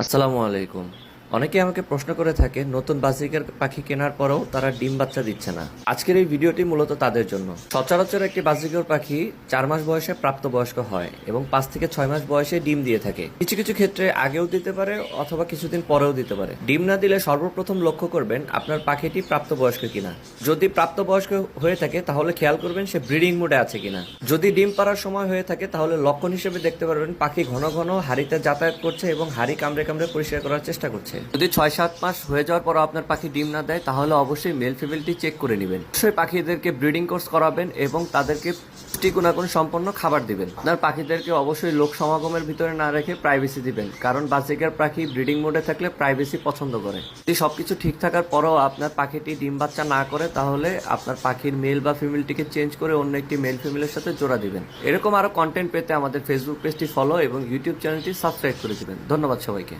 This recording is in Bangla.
আসসালামু আলাইকুম। অনেকে আমাকে প্রশ্ন করে থাকে নতুন বাজিকার পাখি কেনার পরেও তারা ডিম বাচ্চা দিচ্ছে না। আজকের এই ভিডিওটি মূলত তাদের জন্য। সচরাচর একটি বাজিকর পাখি 4 মাস বয়সে প্রাপ্তবয়স্ক হয় এবং 5 থেকে 6 মাস বয়সে ডিম দিয়ে থাকে। কিছু কিছু ক্ষেত্রে আগেও দিতে পারে অথবা কিছুদিন পরেও দিতে পারে। ডিম না দিলে সর্বপ্রথম লক্ষ্য করবেন আপনার পাখিটি প্রাপ্তবয়স্ক কিনা। যদি প্রাপ্তবয়স্ক হয়ে থাকে তাহলে খেয়াল করবেন সে ব্রিডিং মোডে আছে কিনা। যদি ডিম পাড়ার সময় হয়ে থাকে তাহলে লক্ষণ হিসেবে দেখতে পারবেন পাখি ঘন ঘন হাড়িতে যাতায়াত করছে এবং হাড়ি কামড়ে কামড়ে পরিষ্কার করার চেষ্টা করছে। যদি 6-7 মাস হয়ে যাওয়ার পর আপনার পাখি ডিম না দেয় তাহলে অবশ্যই মেল ফিমেলটি চেক করে নেবেন। অবশ্যই পাখিদেরকে ব্রিডিং কোর্স করাবেন এবং তাদেরকে পুষ্টি গুণাগুণ সম্পন্ন খাবার দিবেন। আপনার পাখিদেরকে অবশ্যই লোক সমাগমের ভিতরে না রেখে প্রাইভেসি দিবেন, কারণ বাজিকার পাখি ব্রিডিং মোডে থাকলে প্রাইভেসি পছন্দ করে। যদি সবকিছু ঠিক থাকার পরেও আপনার পাখিটি ডিম বাচ্চা না করে তাহলে আপনার পাখির মেল বা ফিমেলটিকে চেঞ্জ করে অন্য একটি মেল ফিমেলের সাথে জোড়া দিবেন। এরকম আরো কন্টেন্ট পেতে আমাদের ফেসবুক পেজটি ফলো এবং ইউটিউব চ্যানেলটি সাবস্ক্রাইব করে দিবেন। ধন্যবাদ সবাইকে।